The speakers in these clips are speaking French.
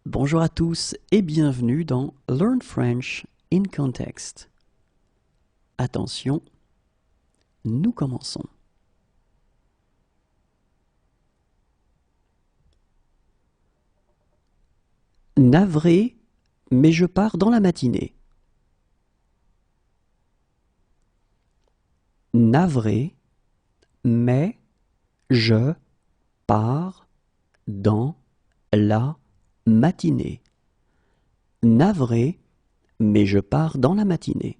Bonjour à tous et bienvenue dans Learn French in Context. Attention, nous commençons. Navré, mais je pars dans la matinée. Navré, mais je pars dans la matinée. Navré, mais je pars dans la matinée.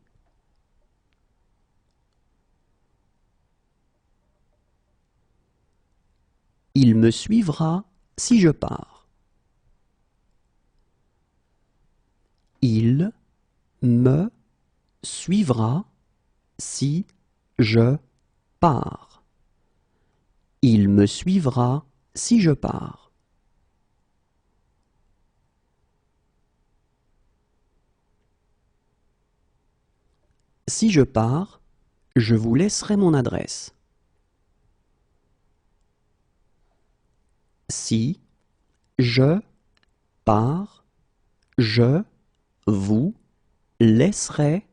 Il me suivra si je pars. Il me suivra si je pars. Il me suivra si je pars. Si je pars, je vous laisserai mon adresse. Si je pars, je vous laisserai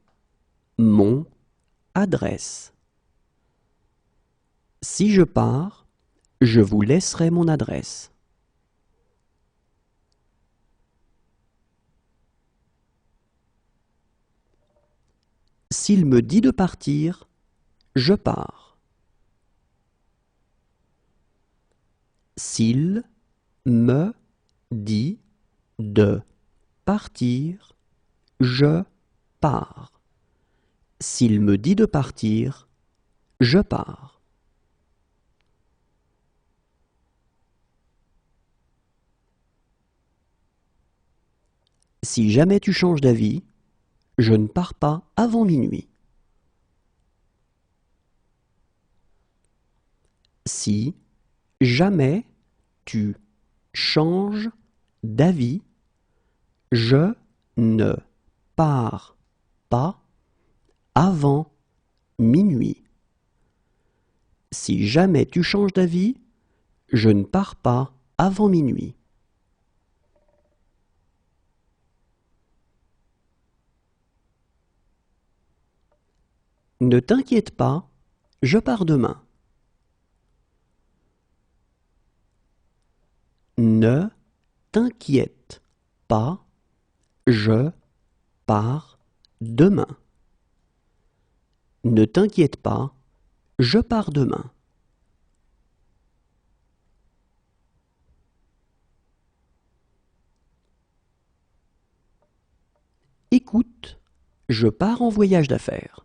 mon adresse. Si je pars, je vous laisserai mon adresse. S'il me dit de partir, je pars. S'il me dit de partir, je pars. S'il me dit de partir, je pars. Si jamais tu changes d'avis, je ne pars pas avant minuit. Si jamais tu changes d'avis, je ne pars pas avant minuit. Si jamais tu changes d'avis, je ne pars pas avant minuit. Ne t'inquiète pas, je pars demain. Ne t'inquiète pas, je pars demain. Ne t'inquiète pas, je pars demain. Écoute, je pars en voyage d'affaires.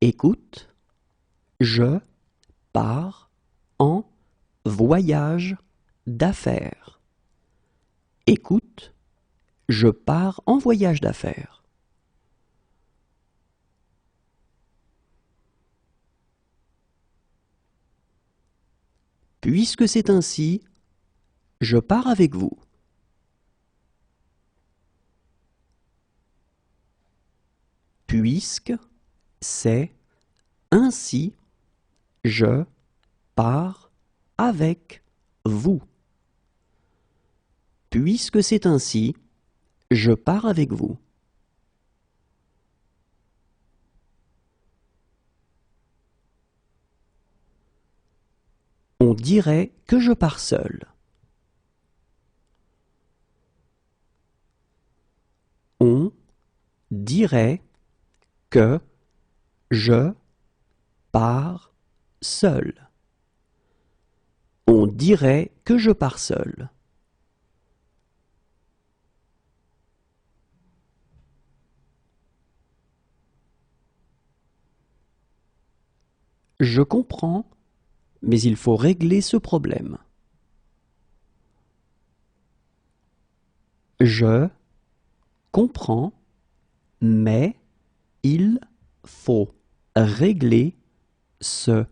Écoute, je pars en voyage d'affaires. Écoute, je pars en voyage d'affaires. Puisque c'est ainsi, je pars avec vous. Puisque c'est ainsi, je pars avec vous. Puisque c'est ainsi, je pars avec vous. On dirait que je pars seul. On dirait que je pars seul. On dirait que je pars seul. Je comprends, mais il faut régler ce problème. Je comprends, mais il faut régler ce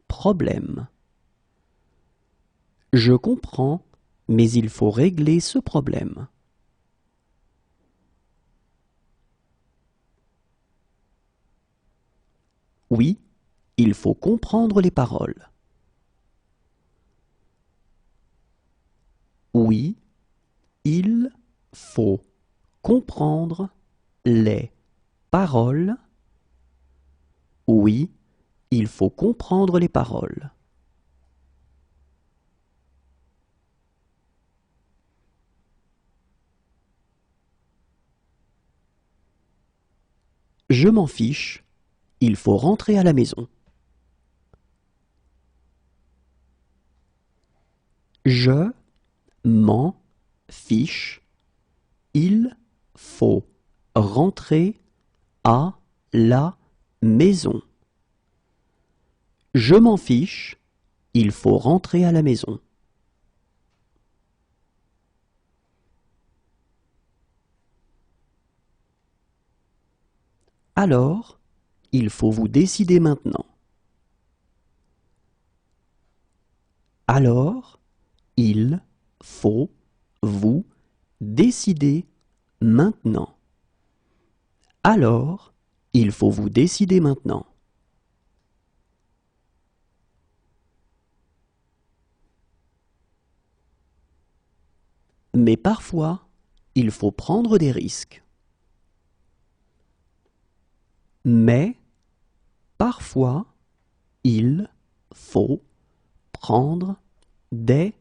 problème. Je comprends, mais il faut régler ce problème. Oui, il faut comprendre les paroles. Oui, il faut comprendre les paroles. Oui, il faut comprendre les paroles. Je m'en fiche, il faut rentrer à la maison. Je m'en fiche, il faut rentrer à la maison. Je m'en fiche, il faut rentrer à la maison. Alors, il faut vous décider maintenant. Alors, il faut vous décider maintenant. Alors, il faut vous décider maintenant. Mais parfois, il faut prendre des risques. Mais parfois, il faut prendre des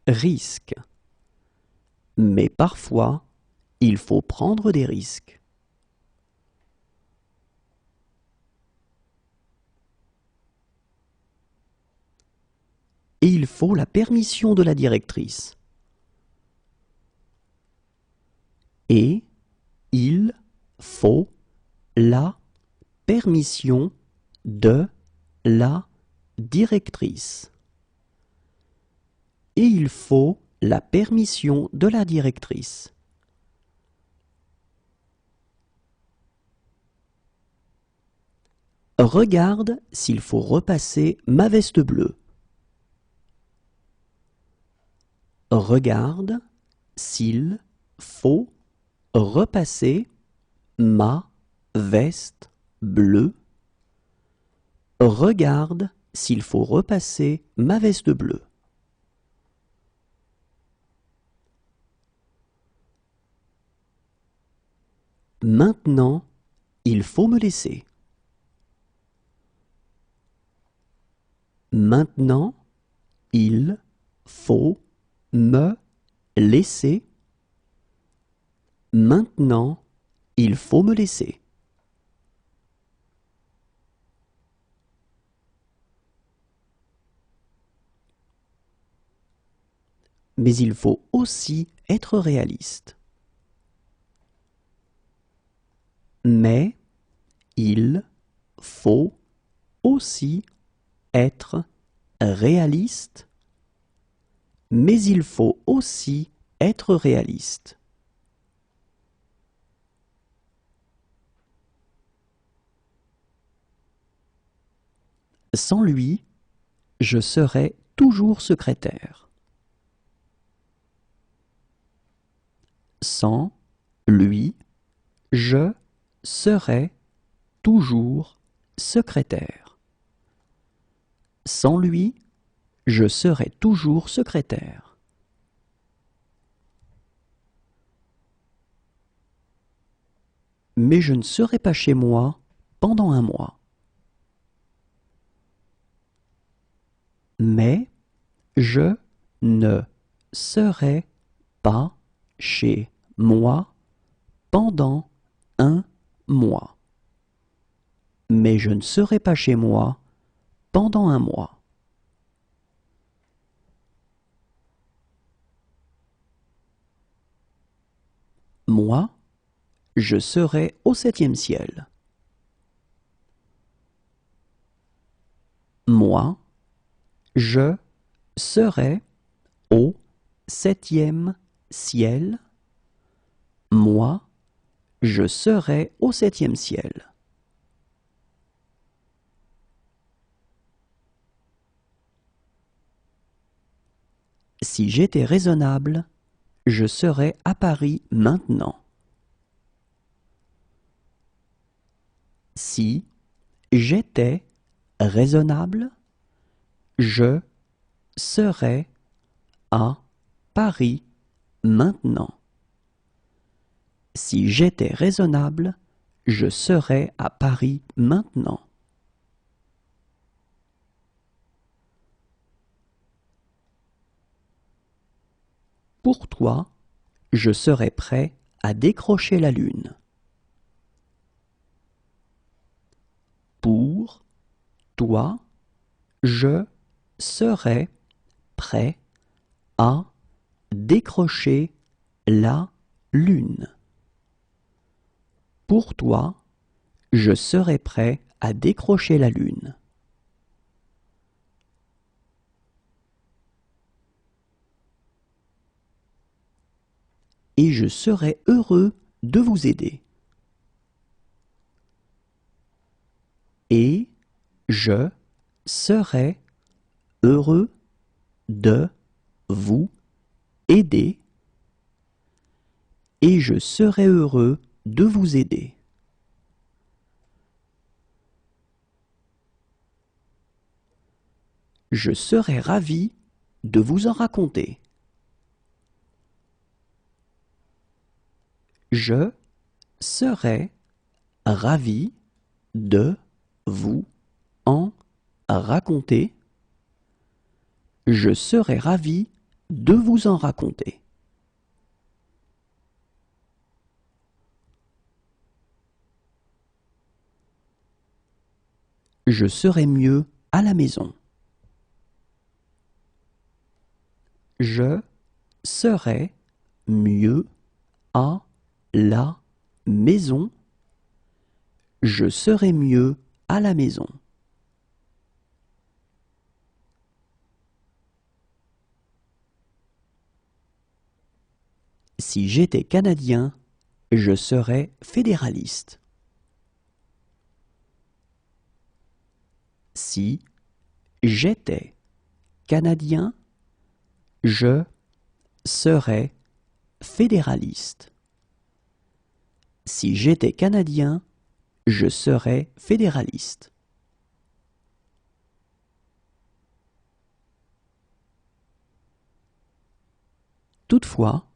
risques. Mais parfois, il faut prendre des risques. Et il faut la permission de la directrice. Et il faut la permission de la directrice. Et il faut la permission de la directrice. Regarde s'il faut repasser ma veste bleue. Regarde s'il faut repasser ma veste bleue. Regarde s'il faut repasser ma veste bleue. Maintenant, il faut me laisser. Maintenant, il faut me laisser. Maintenant, il faut me laisser. Mais il faut aussi être réaliste. Mais il faut aussi être réaliste. Mais il faut aussi être réaliste. Sans lui, je serai toujours secrétaire. Sans lui, je serai toujours secrétaire. Sans lui, je serai toujours secrétaire. Mais je ne serai pas chez moi pendant un mois. Mais je ne serai pas chez moi pendant un mois. Mais je ne serai pas chez moi pendant un mois. Moi, je serai au 7e ciel. Moi, je serai au 7e ciel. Moi, je serai au 7e ciel. Si j'étais raisonnable, je serais à Paris maintenant. Si j'étais raisonnable, je serais à Paris maintenant. Si j'étais raisonnable, je serais à Paris maintenant. Pour toi, je serais prêt à décrocher la lune. Pour toi, je serais prêt à décrocher la lune. Pour toi, je serais prêt à décrocher la lune. Et je serais heureux de vous aider. Et je serais heureux de vous aider. Et je serais heureux de vous aider. Je serais ravi de vous en raconter. Je serais ravi de vous en raconter. Je serais ravi de vous en raconter. Je serais mieux à la maison. Je serais mieux à la maison. Je serais mieux à la maison. Si j'étais Canadien, je serais fédéraliste. Si j'étais Canadien, je serais fédéraliste. Si j'étais Canadien, je serais fédéraliste. Toutefois,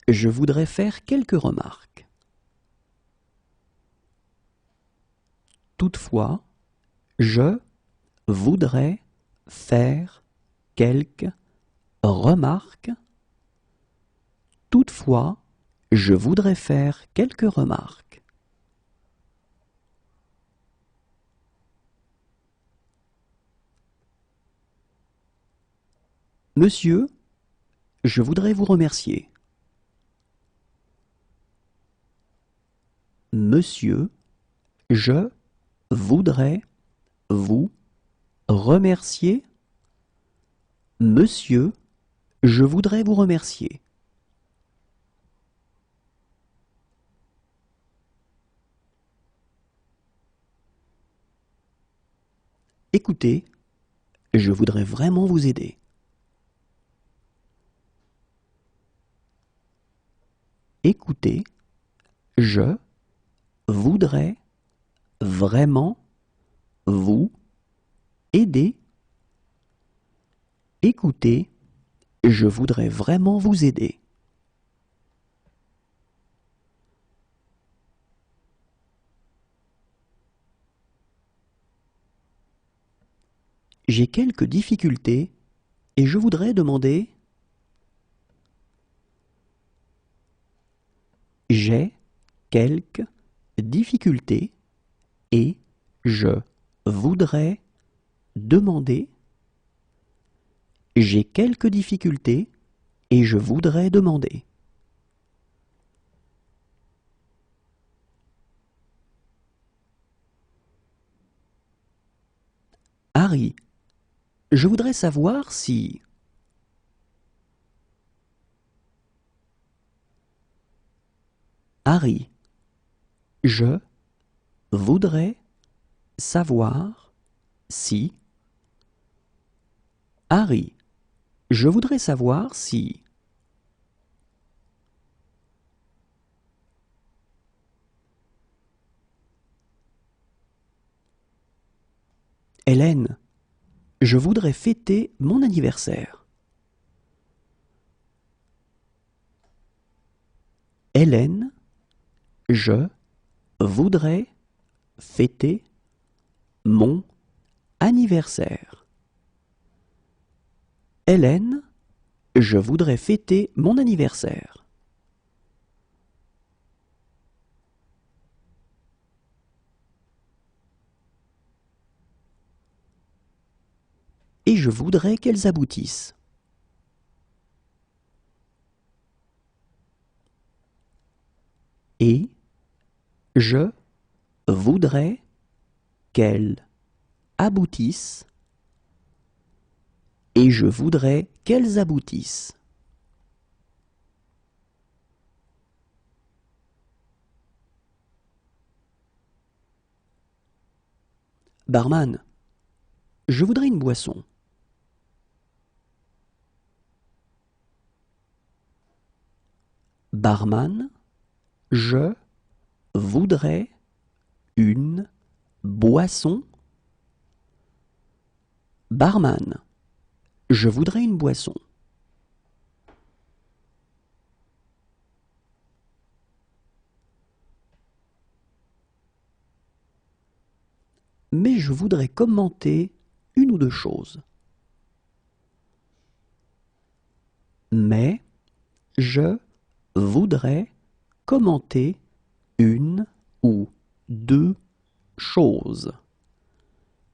je voudrais faire quelques remarques. Toutefois, je voudrais faire quelques remarques. Toutefois, je voudrais faire quelques remarques. Monsieur, je voudrais vous remercier. Monsieur, je voudrais vous remercier. Monsieur, je voudrais vous remercier. Écoutez, je voudrais vraiment vous aider. Écoutez, je voudrais vraiment vous aider. Écoutez, je voudrais vraiment vous aider. J'ai quelques difficultés et je voudrais demander. J'ai quelques difficultés et je voudrais demander. J'ai quelques difficultés et je voudrais demander. Harry, je voudrais savoir si. Harry, je voudrais savoir si. Harry, je voudrais savoir si. Hélène, je voudrais fêter mon anniversaire. Hélène, je voudrais fêter mon anniversaire. Hélène, je voudrais fêter mon anniversaire. Et je voudrais qu'elles aboutissent. Et je voudrais qu'elles aboutissent. Et je voudrais qu'elles aboutissent. Barman, je voudrais une boisson. Barman, je voudrais une boisson. Barman, je voudrais une boisson. Mais je voudrais commenter une ou deux choses. Mais je voudrais commenter une ou deux choses.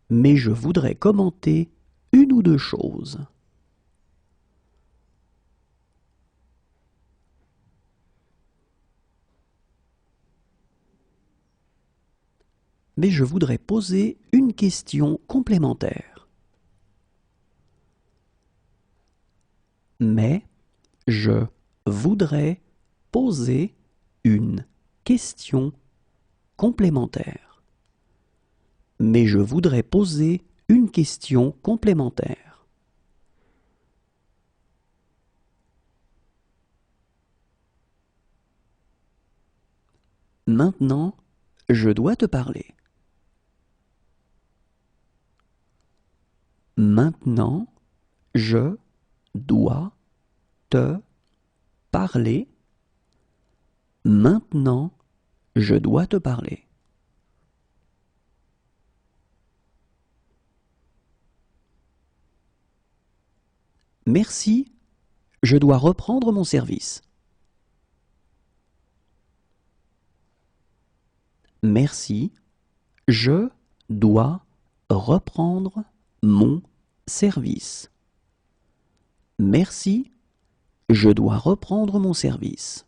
Mais je voudrais commenter une ou deux choses. Mais je voudrais poser une question complémentaire. Mais je voudrais poser une question complémentaire. Mais je voudrais poser une question complémentaire. Maintenant, je dois te parler. Maintenant, je dois te parler. Maintenant, je dois te parler. Merci, je dois reprendre mon service. Merci, je dois reprendre mon service. Merci, je dois reprendre mon service.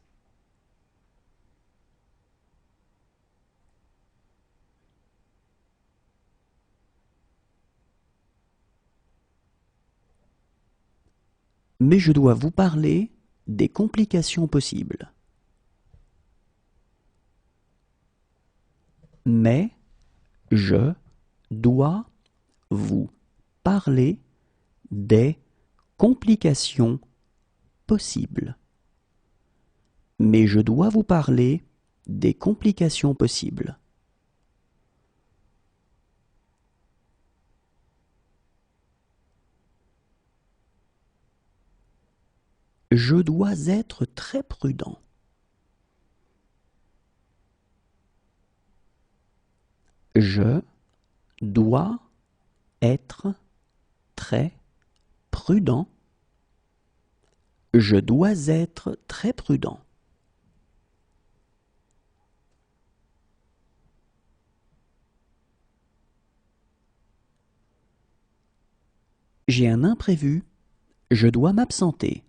Mais je dois vous parler des complications possibles. Mais je dois vous parler des complications possibles. Mais je dois vous parler des complications possibles. Je dois être très prudent. Je dois être très prudent. Je dois être très prudent. J'ai un imprévu. Je dois m'absenter.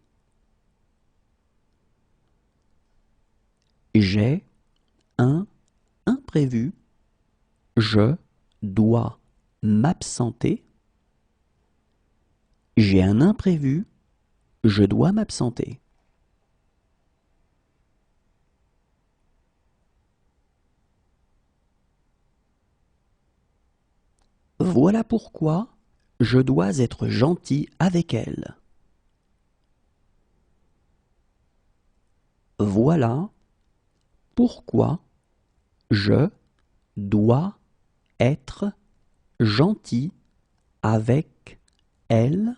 J'ai un imprévu. Je dois m'absenter. J'ai un imprévu. Je dois m'absenter. Voilà pourquoi je dois être gentil avec elle. Voilà pourquoi je dois être gentil avec elle.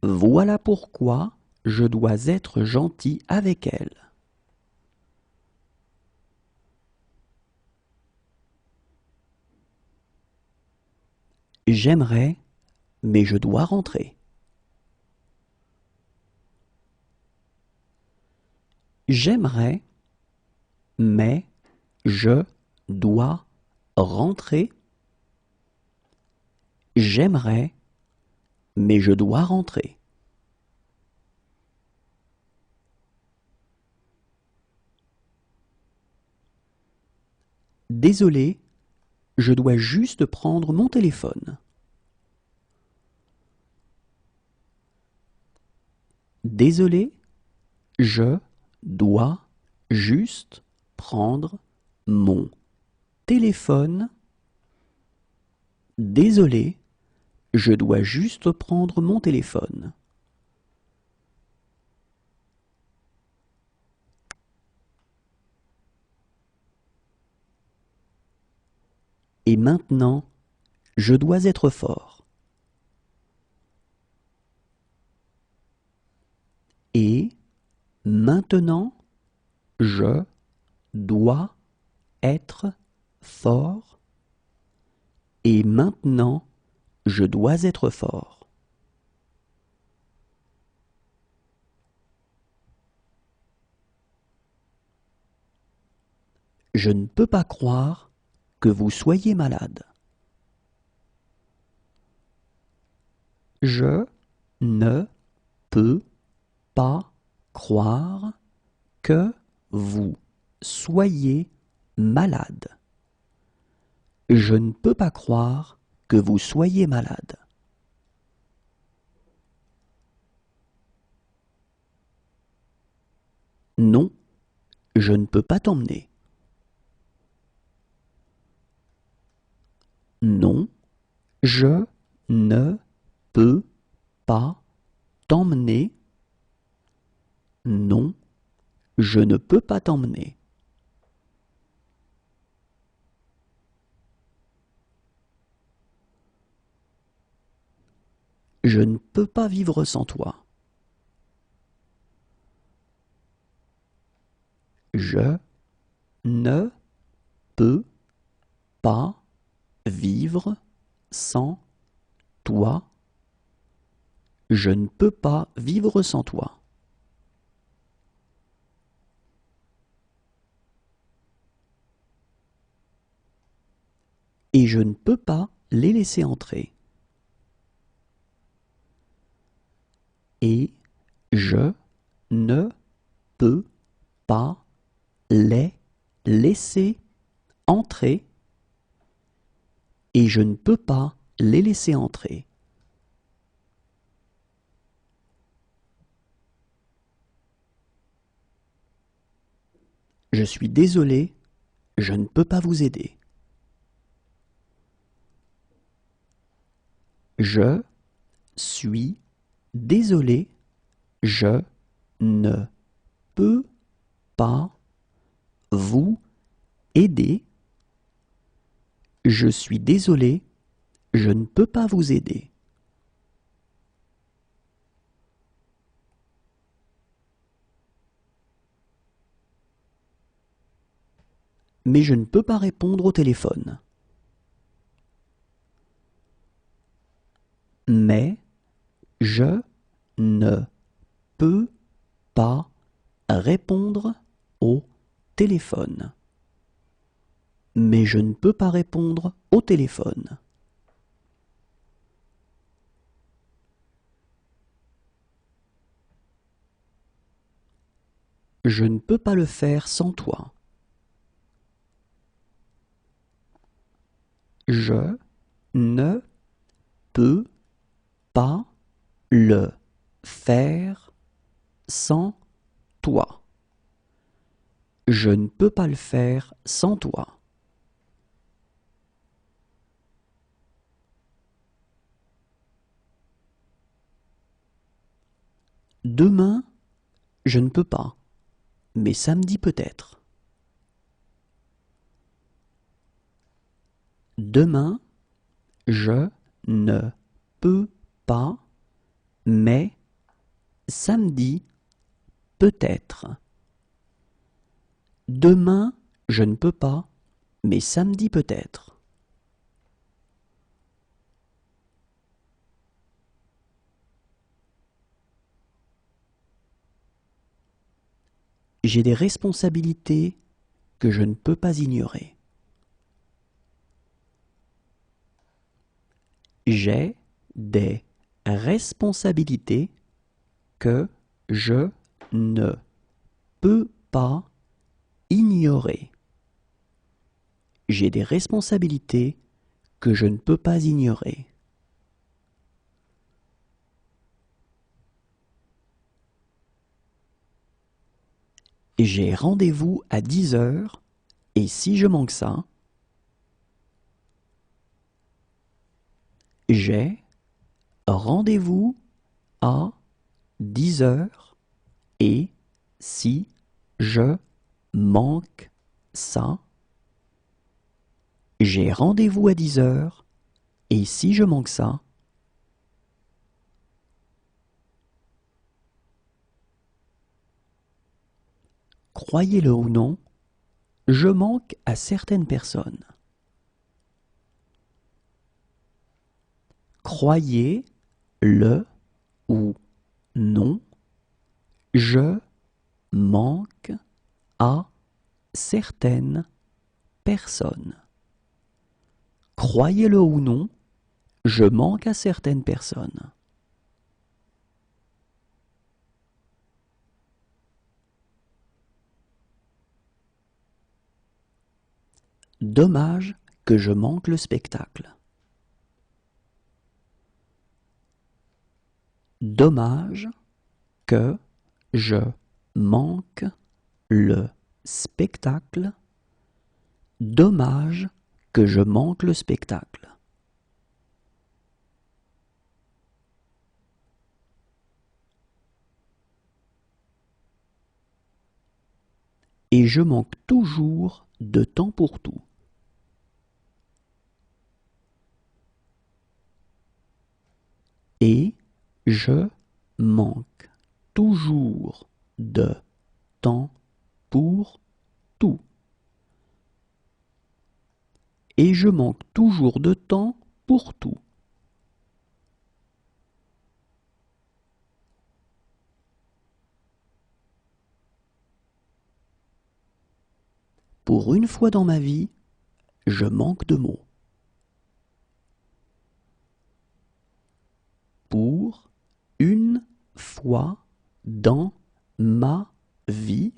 Voilà pourquoi je dois être gentil avec elle. J'aimerais, mais je dois rentrer. J'aimerais, mais je dois rentrer. J'aimerais, mais je dois rentrer. Désolé, je dois juste prendre mon téléphone. Désolé, je dois juste prendre mon téléphone. Désolé, je dois juste prendre mon téléphone. Et maintenant, je dois être fort. Et maintenant, je dois être fort. Et maintenant, je dois être fort. Je ne peux pas croire que vous soyez malade. Je ne peux pas croire que vous soyez malade. Je ne peux pas croire que vous soyez malade. Non, je ne peux pas t'emmener. Non, je ne peux pas t'emmener. Non, je ne peux pas t'emmener. Je ne peux pas vivre sans toi. Je ne peux pas vivre sans toi. Je ne peux pas vivre sans toi. Et je ne peux pas les laisser entrer. Et je ne peux pas les laisser entrer. Et je ne peux pas les laisser entrer. Je suis désolé, je ne peux pas vous aider. Je suis désolé, je ne peux pas vous aider. Je suis désolé, je ne peux pas vous aider. Mais je ne peux pas répondre au téléphone. Mais je ne peux pas répondre au téléphone. Mais je ne peux pas répondre au téléphone. Je ne peux pas le faire sans toi. Je ne peux pas le faire sans toi. Je ne peux pas le faire sans toi. Demain, je ne peux pas, mais samedi peut-être. Demain, je ne peux pas, mais samedi peut-être. Demain, je ne peux pas, mais samedi peut-être. J'ai des responsabilités que je ne peux pas ignorer. J'ai des responsabilités que je ne peux pas ignorer. J'ai des responsabilités que je ne peux pas ignorer. J'ai rendez-vous à 10 heures et si je manque ça, j'ai rendez-vous à 10 heures et si je manque ça, j'ai rendez-vous à 10 heures et si je manque ça, croyez-le ou non, je manque à certaines personnes. Croyez-le ou non, je manque à certaines personnes. Croyez-le ou non, je manque à certaines personnes. Dommage que je manque le spectacle. Dommage que je manque le spectacle. Dommage que je manque le spectacle. Et je manque toujours de temps pour tout. Et je manque toujours de temps pour tout. Et je manque toujours de temps pour tout. Pour une fois dans ma vie, je manque de mots. Pour une fois dans ma vie,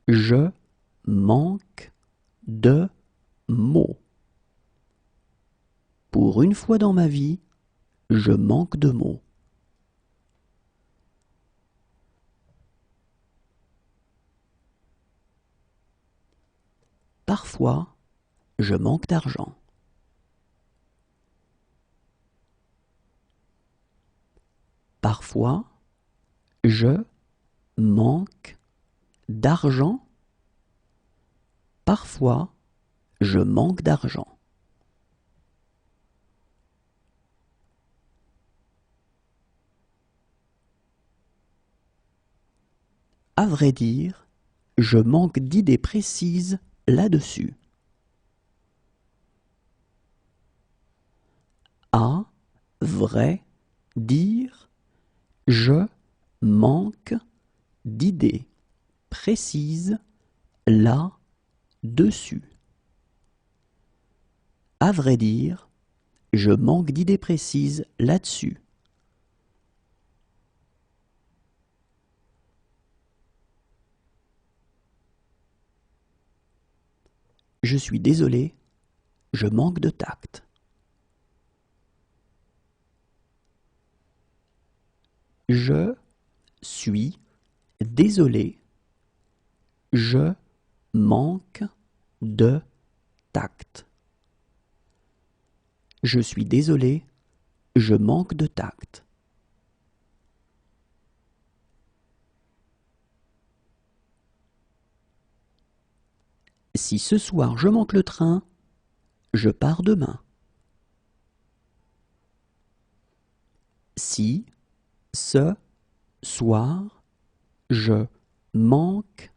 je manque de mots. Pour une fois dans ma vie, je manque de mots. Parfois, je manque d'argent. Parfois, je manque d'argent. Parfois, je manque d'argent. À vrai dire, je manque d'idées précises là-dessus. À vrai dire, je manque d'idées précises là-dessus. À vrai dire, je manque d'idées précises là-dessus. Je suis désolé, je manque de tact. Je suis désolé, je manque de tact. Je suis désolé, je manque de tact. Si ce soir je manque le train, je pars demain. Si ce soir je manque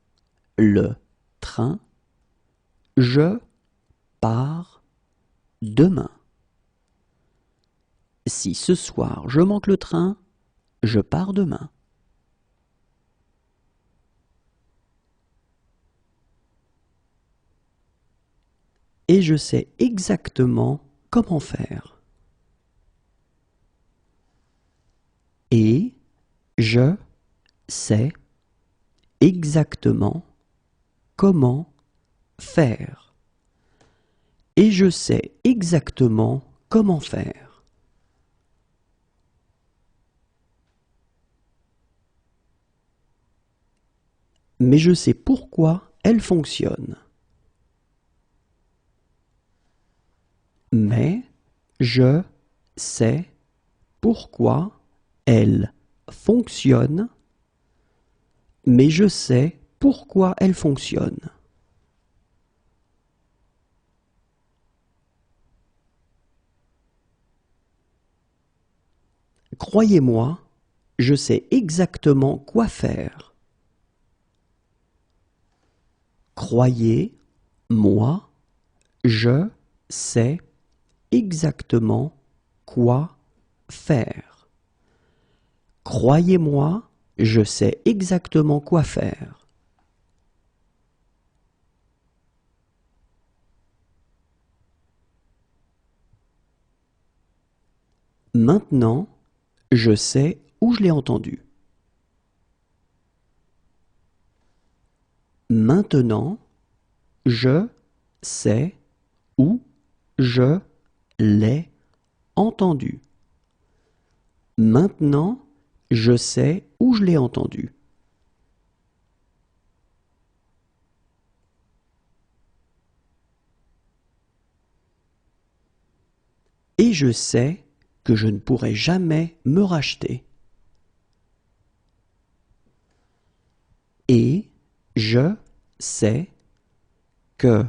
le train, je pars demain. Si ce soir je manque le train, je pars demain. et je sais exactement comment faire. Et je sais exactement comment faire. Et je sais exactement comment faire. Mais je sais pourquoi elle fonctionne. Mais je sais pourquoi elle fonctionne. Mais je sais pourquoi elle fonctionne. Croyez-moi, je sais exactement quoi faire. Croyez-moi, je sais exactement quoi faire. Croyez-moi, je sais exactement quoi faire. Maintenant, je sais où je l'ai entendu. Maintenant, je sais où je l'ai entendu. Maintenant, je sais où je l'ai entendu. Et je sais que je ne pourrai jamais me racheter. Et je sais que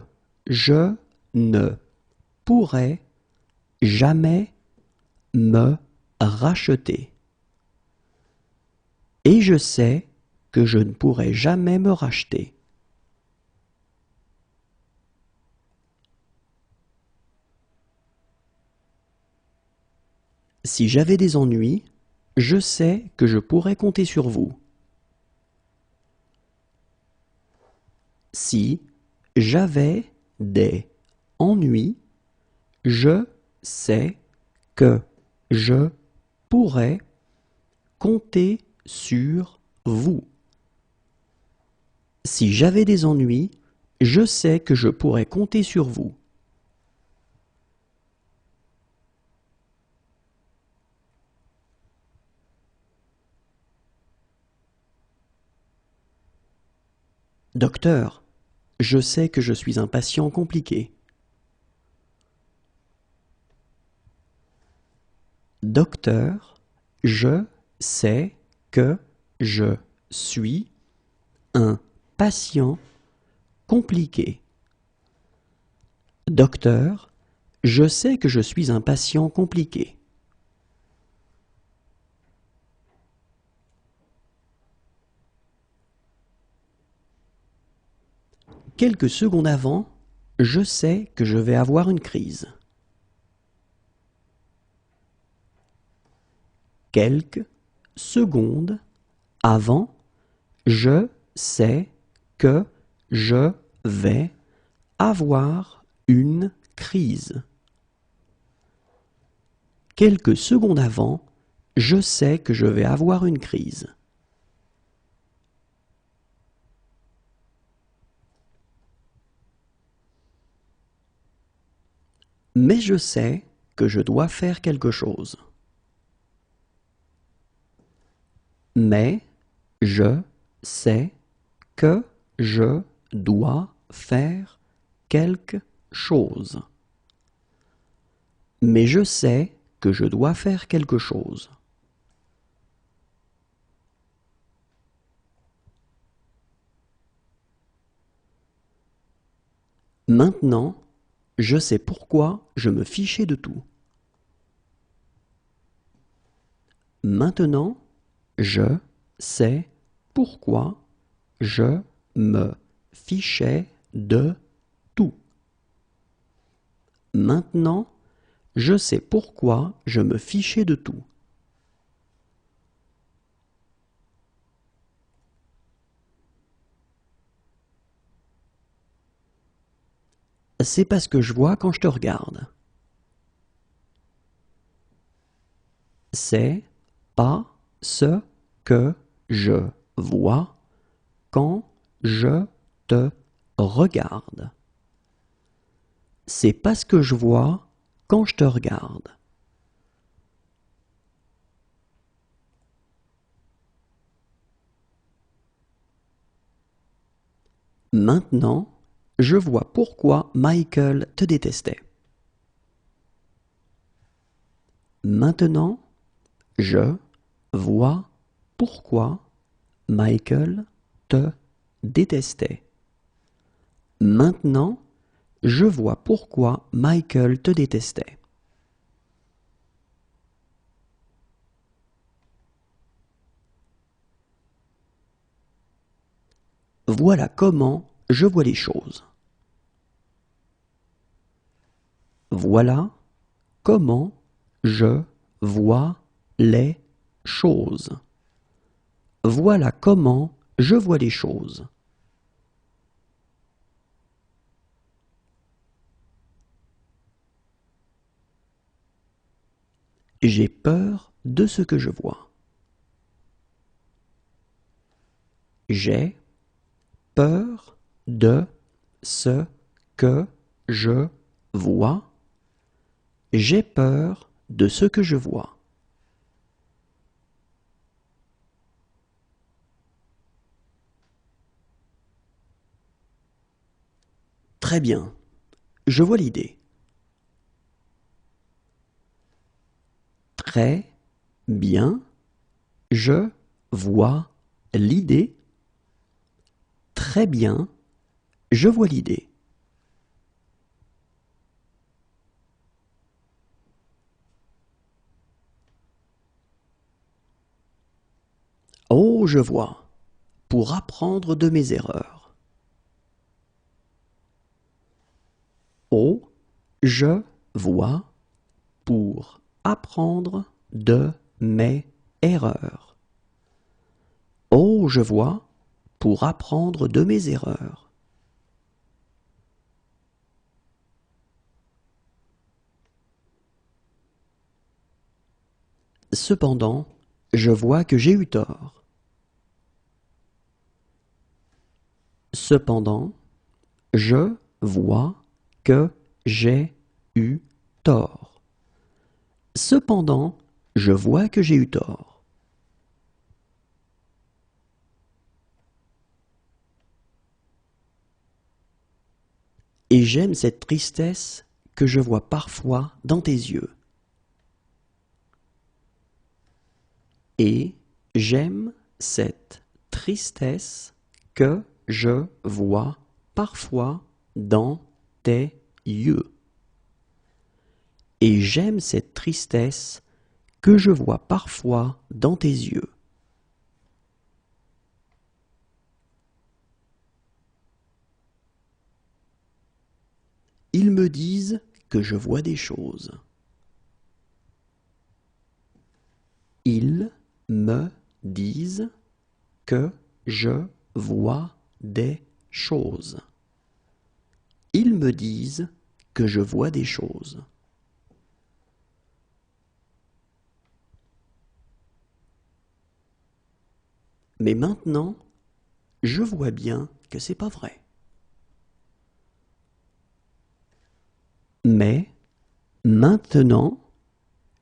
je ne pourrai jamais me racheter. Et je sais que je ne pourrai jamais me racheter. Si j'avais des ennuis, je sais que je pourrais compter sur vous. Si j'avais des ennuis, je sais que je pourrais compter sur vous. Si j'avais des ennuis, je sais que je pourrais compter sur vous. Docteur, je sais que je suis un patient compliqué. Docteur, je sais que je suis un patient compliqué. Docteur, je sais que je suis un patient compliqué. Quelques secondes avant, je sais que je vais avoir une crise. Quelques secondes avant, je sais que je vais avoir une crise. Quelques secondes avant, je sais que je vais avoir une crise. Mais je sais que je dois faire quelque chose. Mais je sais que je dois faire quelque chose. Mais je sais que je dois faire quelque chose. Maintenant, je sais pourquoi je me fichais de tout. Maintenant, je sais pourquoi je me fichais de tout. Maintenant, je sais pourquoi je me fichais de tout. c'est pas ce que je vois quand je te regarde. C'est pas ce que je vois quand je te regarde. C'est pas ce que je vois quand je te regarde. Maintenant, je vois pourquoi Michael te détestait. Maintenant, je vois pourquoi Michael te détestait. Maintenant, je vois pourquoi Michael te détestait. Voilà comment je vois les choses. Voilà comment je vois les choses. Voilà comment je vois les choses. J'ai peur de ce que je vois. J'ai peur de ce que je vois. J'ai peur de ce que je vois. Très bien, je vois l'idée. Très bien, je vois l'idée. Très bien, je vois l'idée. Oh, je vois. Pour apprendre de mes erreurs. Oh, je vois. Pour apprendre de mes erreurs. Oh, je vois. Pour apprendre de mes erreurs. Cependant, je vois que j'ai eu tort. Cependant, je vois que j'ai eu tort. Cependant, je vois que j'ai eu tort. Et j'aime cette tristesse que je vois parfois dans tes yeux. Et j'aime cette tristesse que je vois parfois dans tes yeux. Et j'aime cette tristesse que je vois parfois dans tes yeux. Ils me disent que je vois des choses. Ils me disent que je vois des choses. Ils me disent que je vois des choses. Mais maintenant, je vois bien que c'est pas vrai. Mais maintenant,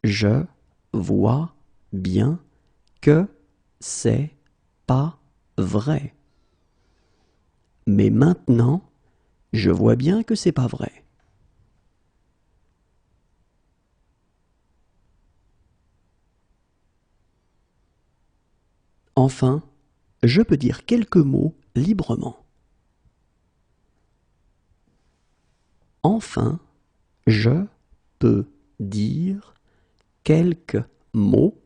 je vois bien que c'est pas vrai. Mais maintenant, je vois bien que c'est pas vrai. Enfin, je peux dire quelques mots librement. Enfin, je peux dire quelques mots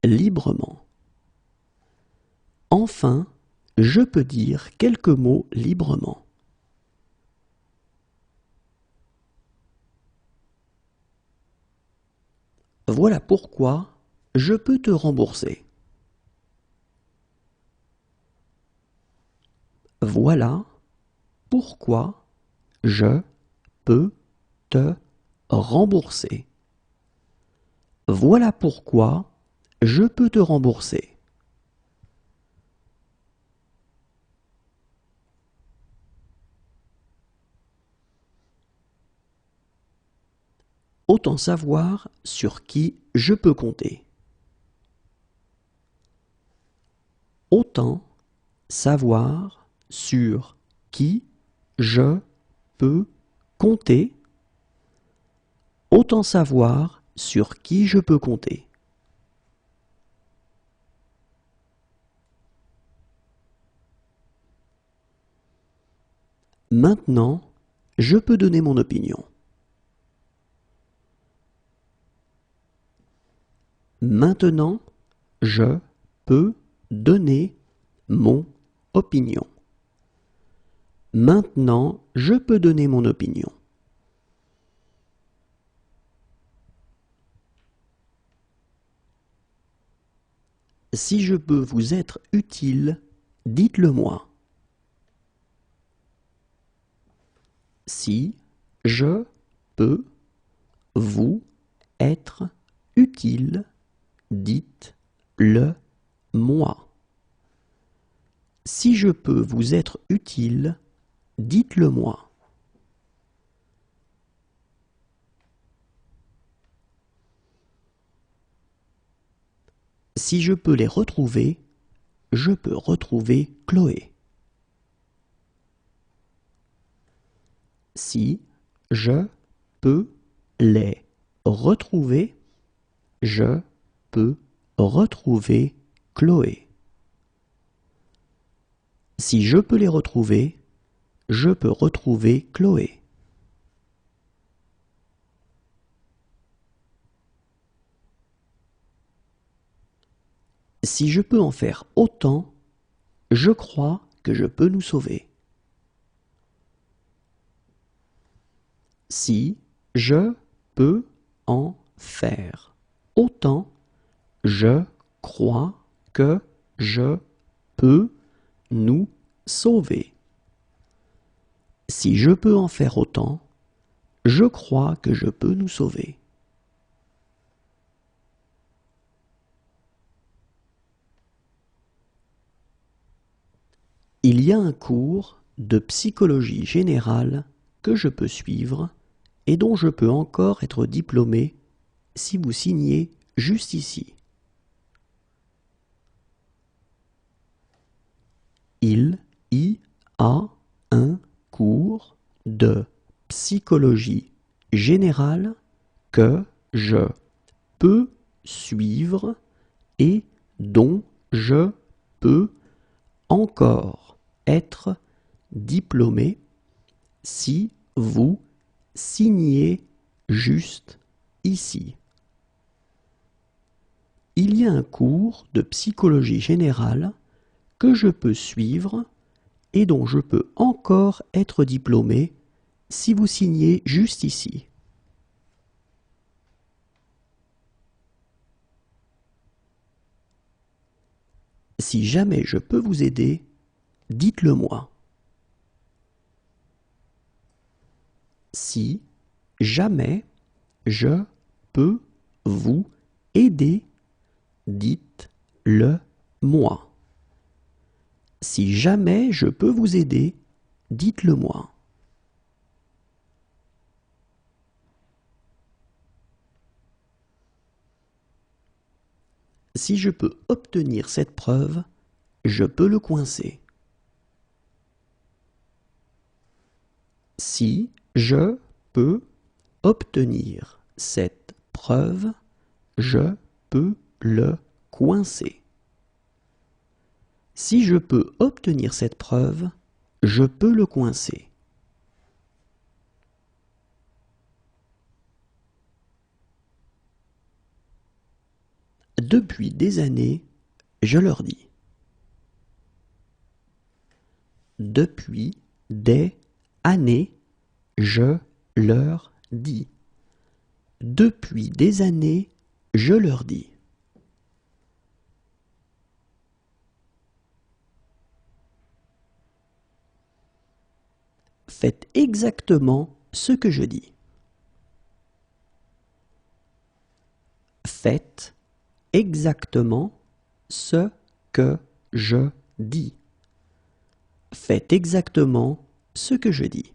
librement. Enfin, je peux dire quelques mots librement. Voilà pourquoi je peux te rembourser. Voilà pourquoi je peux te rembourser. Voilà pourquoi je peux te rembourser. Autant savoir sur qui je peux compter. Autant savoir sur qui je peux compter. Autant savoir sur qui je peux compter. Maintenant, je peux donner mon opinion. Maintenant, je peux donner mon opinion. Maintenant, je peux donner mon opinion. Si je peux vous être utile, dites-le moi. Si je peux vous être utile, dites-le moi. Si je peux vous être utile, dites-le moi. Si je peux les retrouver, je peux retrouver Chloé. Si je peux les retrouver, je peux retrouver Chloé. Si je peux les retrouver, je peux retrouver Chloé. Si je peux en faire autant, je crois que je peux nous sauver. Si je peux en faire autant, je crois que je peux nous sauver. Si je peux en faire autant, je crois que je peux nous sauver. Il y a un cours de psychologie générale que je peux suivre et dont je peux encore être diplômé si vous signez juste ici. Il y a un cours de psychologie générale que je peux suivre et dont je peux encore être diplômé si vous signez juste ici. Il y a un cours de psychologie générale que je peux suivre et dont je peux encore être diplômé si vous signez juste ici. Si jamais je peux vous aider, dites-le moi. Si jamais je peux vous aider, dites-le moi. Si jamais je peux vous aider, dites-le moi. Si je peux obtenir cette preuve, je peux le coincer. Si je peux obtenir cette preuve, je peux le coincer. Si je peux obtenir cette preuve, je peux le coincer. Depuis des années, je leur dis. Depuis des années, je leur dis. Depuis des années, je leur dis. Faites exactement ce que je dis. Faites exactement ce que je dis. Faites exactement ce que je dis.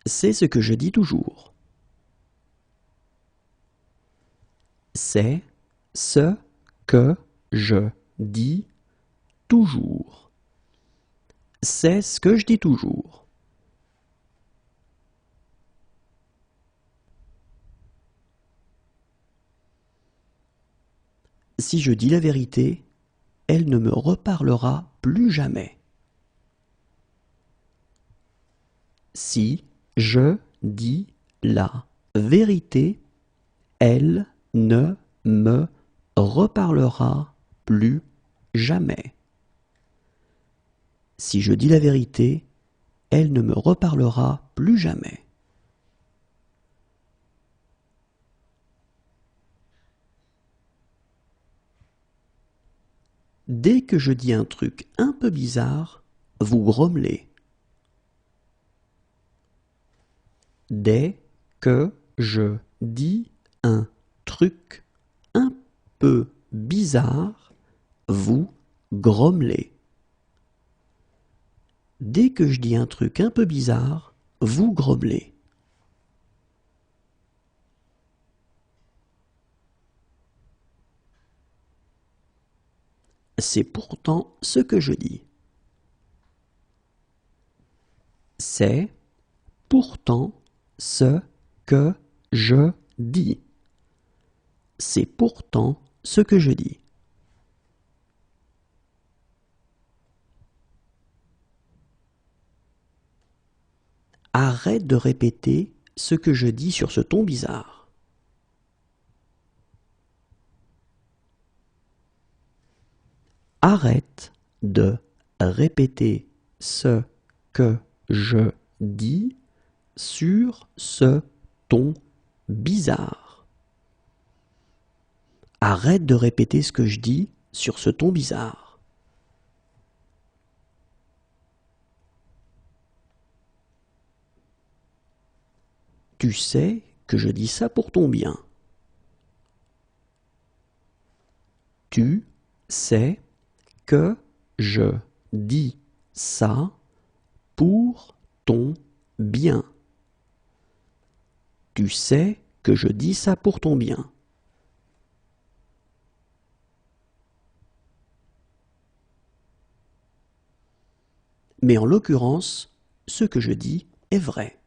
C'est ce que je dis toujours. C'est ce que je dis toujours. C'est ce que je dis toujours. Si je dis la vérité, elle ne me reparlera plus jamais. Si je dis la vérité, elle ne me reparlera plus jamais. Si je dis la vérité, elle ne me reparlera plus jamais. Dès que je dis un truc un peu bizarre, vous grommelez. Dès que je dis un truc un peu bizarre, vous grommelez. Dès que je dis un truc un peu bizarre, vous grommelez. C'est pourtant ce que je dis. C'est pourtant ce que je dis. C'est pourtant ce que je dis. Arrête de répéter ce que je dis sur ce ton bizarre. Arrête de répéter ce que je dis sur ce ton bizarre. Arrête de répéter ce que je dis sur ce ton bizarre. Tu sais que je dis ça pour ton bien. Tu sais que je dis ça pour ton bien. Tu sais que je dis ça pour ton bien. Mais en l'occurrence, ce que je dis est vrai.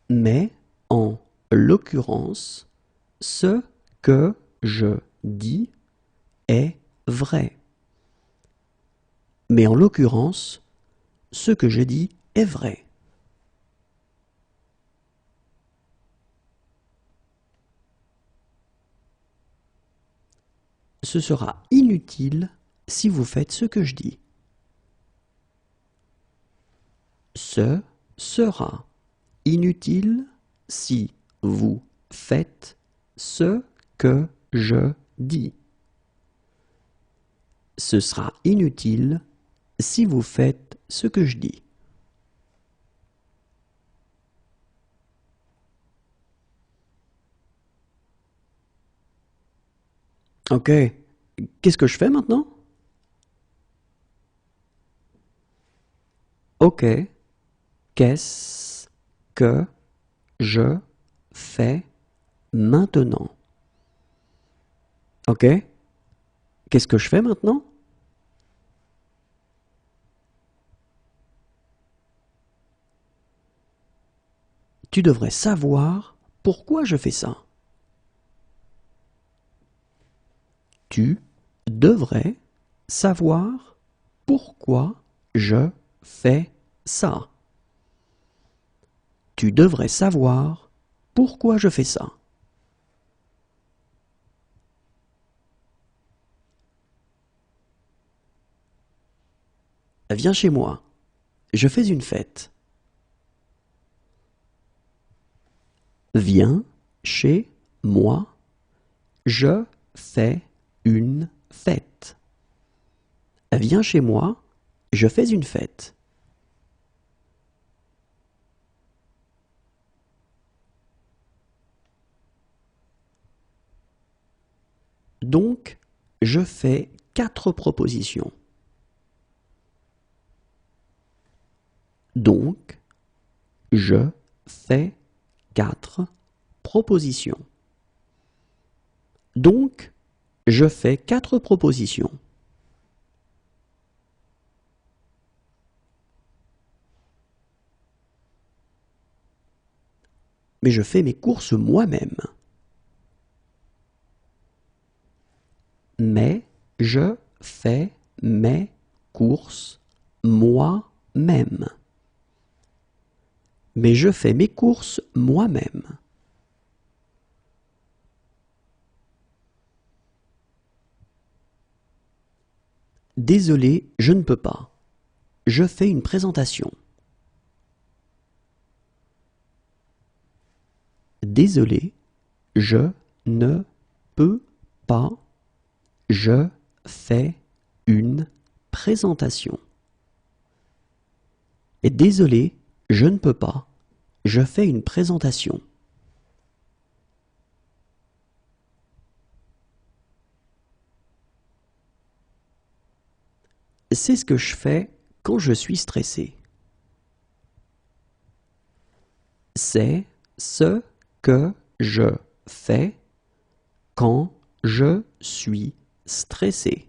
Mais en l'occurrence, ce que je dis est vrai. Mais en l'occurrence, ce que je dis est vrai. Ce sera inutile si vous faites ce que je dis. Ce sera inutile si vous faites ce que je dis. Ce sera inutile si vous faites ce que je dis. Ok, qu'est-ce que je fais maintenant? Ok, qu'est-ce que je fais maintenant? Ok, qu'est-ce que je fais maintenant? Tu devrais savoir pourquoi je fais ça. Tu devrais savoir pourquoi je fais ça. Tu devrais savoir pourquoi je fais ça. Viens chez moi. Je fais une fête. Viens chez moi. Je fais une fête. Viens chez moi, je fais une fête. Donc, je fais 4 propositions. Donc, je fais 4 propositions. Donc, je fais 4 propositions. Mais je fais mes courses moi-même. Mais je fais mes courses moi-même. Mais je fais mes courses moi-même. Désolé, je ne peux pas. Je fais une présentation. Désolé, je ne peux pas. Je fais une présentation. Et désolé, je ne peux pas. Je fais une présentation. C'est ce que je fais quand je suis stressé. C'est ce que je fais quand je suis stressé.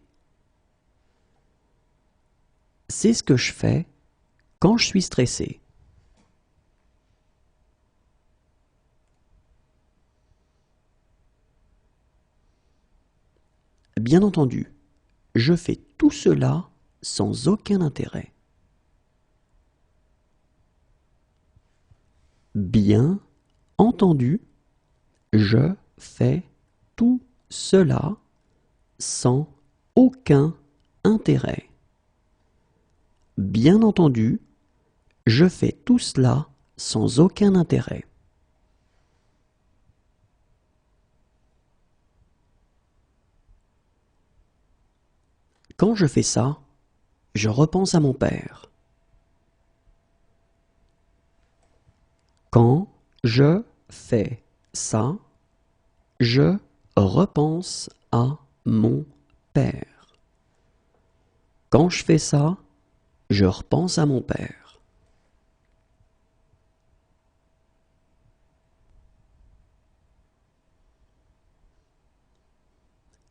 C'est ce que je fais quand je suis stressé. Bien entendu, je fais tout cela sans aucun intérêt. Bien entendu, je fais tout cela sans aucun intérêt. Bien entendu, je fais tout cela sans aucun intérêt. Quand je fais ça, je repense à mon père. Quand je fais ça, je repense à mon père. Quand je fais ça, je repense à mon père.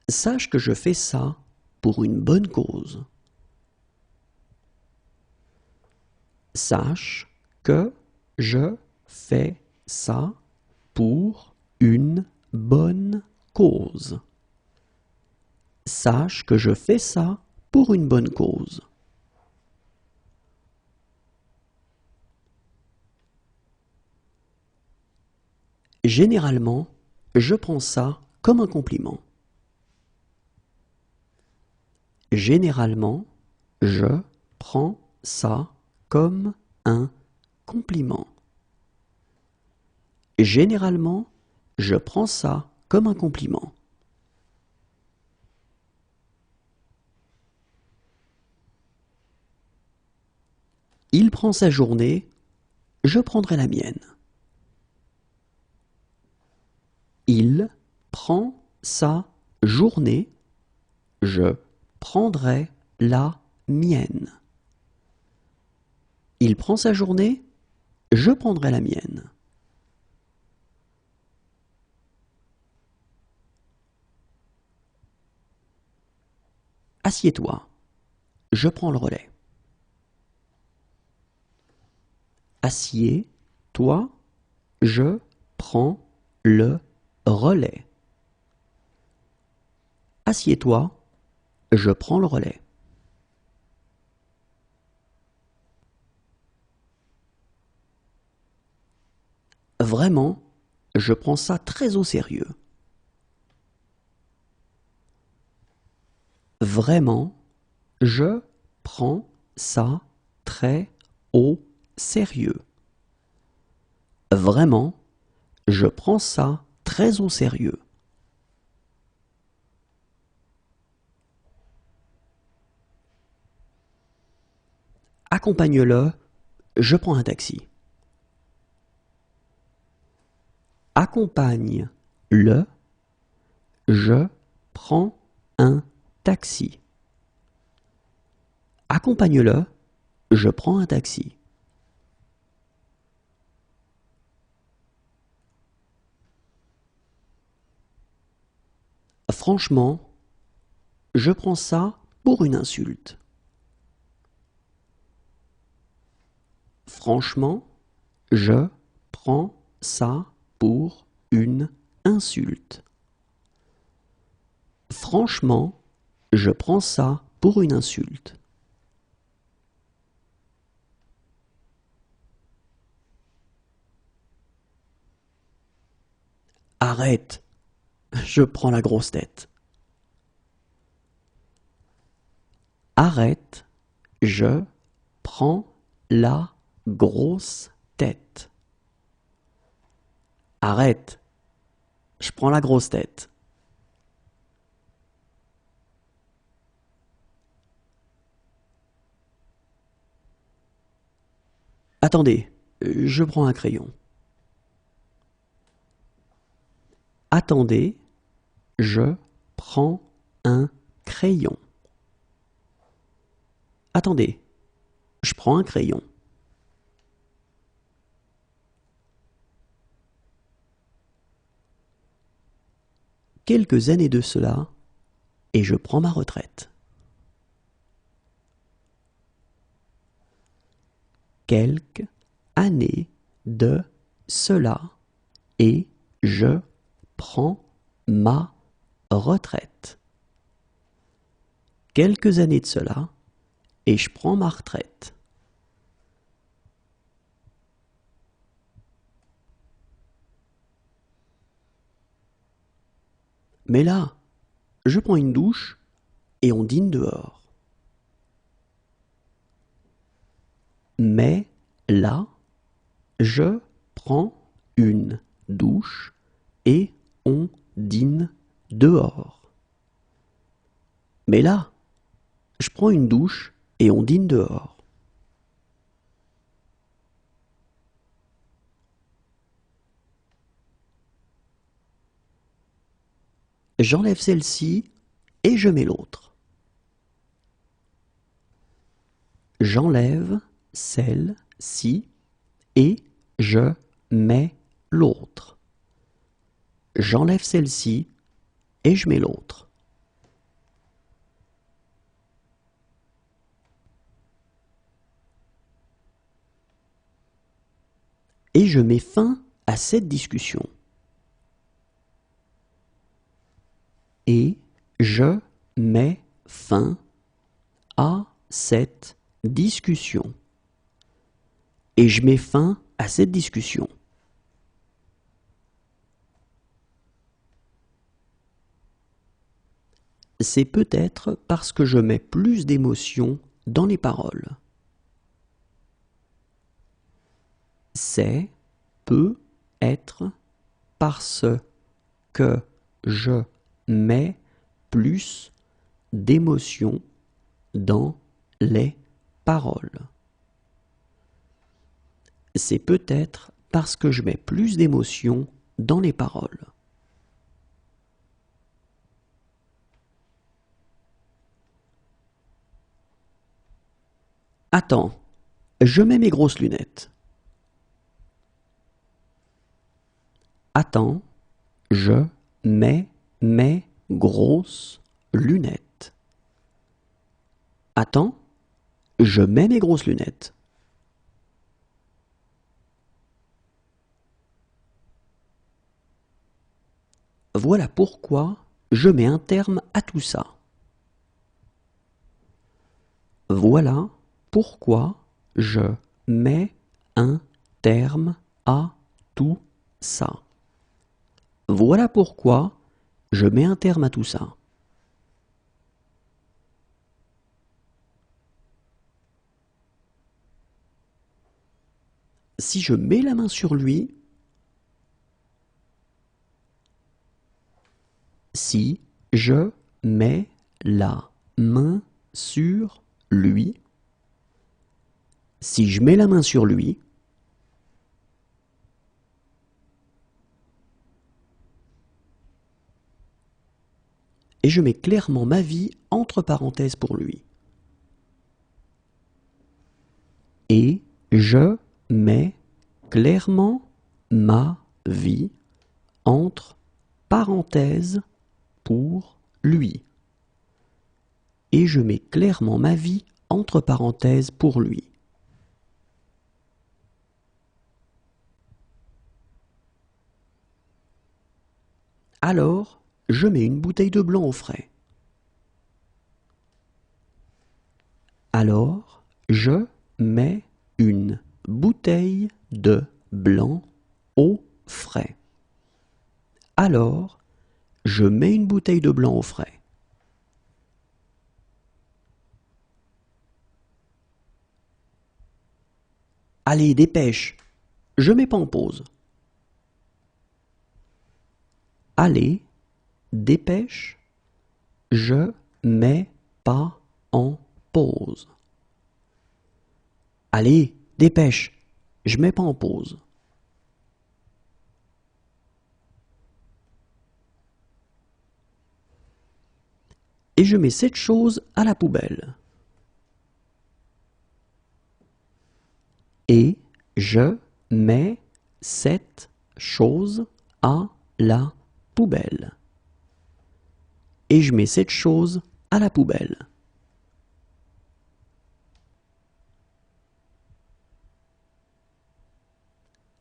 Sache que je fais ça pour une bonne cause. Sache que je fais ça pour une bonne cause. Sache que je fais ça pour une bonne cause. Généralement, je prends ça comme un compliment. Généralement, je prends ça comme un compliment. Généralement, je prends ça comme un compliment. Il prend sa journée, je prendrai la mienne. Il prend sa journée, je prendrai la mienne. Il prend sa journée, je prendrai la mienne. Assieds-toi, je prends le relais. Assieds-toi, je prends le relais. Assieds-toi, je prends le relais. Vraiment, je prends ça très au sérieux. Vraiment, je prends ça très au sérieux. Vraiment, je prends ça très au sérieux. Accompagne-le, je prends un taxi. Accompagne-le, je prends un taxi. Accompagne-le, je prends un taxi. Franchement, je prends ça pour une insulte. Franchement, je prends ça pour une insulte. Franchement, je prends ça pour une insulte. Arrête, je prends la grosse tête. Arrête, je prends la grosse tête. Arrête, je prends la grosse tête. Attendez, je prends un crayon. Attendez, je prends un crayon. Attendez, je prends un crayon. Quelques années de cela, et je prends ma retraite. Quelques années de cela, et je prends ma retraite. Quelques années de cela, et je prends ma retraite. Mais là, je prends une douche et on dîne dehors. Mais là, je prends une douche et on dîne dehors. Mais là, je prends une douche et on dîne dehors. J'enlève celle-ci et je mets l'autre. J'enlève celle-ci et je mets l'autre. J'enlève celle-ci et je mets l'autre. Et je mets fin à cette discussion. Et je mets fin à cette discussion. Et je mets fin à cette discussion. C'est peut-être parce que je mets plus d'émotion dans les paroles. C'est peut-être parce que je mets plus d'émotion dans les paroles. C'est peut-être parce que je mets plus d'émotion dans les paroles. Attends, je mets mes grosses lunettes. Attends, je mets mes grosses lunettes. Attends, je mets mes grosses lunettes. Voilà pourquoi je mets un terme à tout ça. Voilà pourquoi je mets un terme à tout ça. Voilà pourquoi je mets un terme à tout ça. Si je mets la main sur lui, si je mets la main sur lui, Si je mets la main sur lui, et je mets clairement ma vie entre parenthèses pour lui. Et je mets clairement ma vie entre parenthèses pour lui. Et je mets clairement ma vie entre parenthèses pour lui. Alors, je mets une bouteille de blanc au frais. Alors, je mets une bouteille de blanc au frais. Alors, je mets une bouteille de blanc au frais. Allez, dépêche, je mets pas en pause. Allez, dépêche, je mets pas en pause. Allez, dépêche, je mets pas en pause. Et je mets cette chose à la poubelle. Et je mets cette chose à la poubelle. Et je mets cette chose à la poubelle.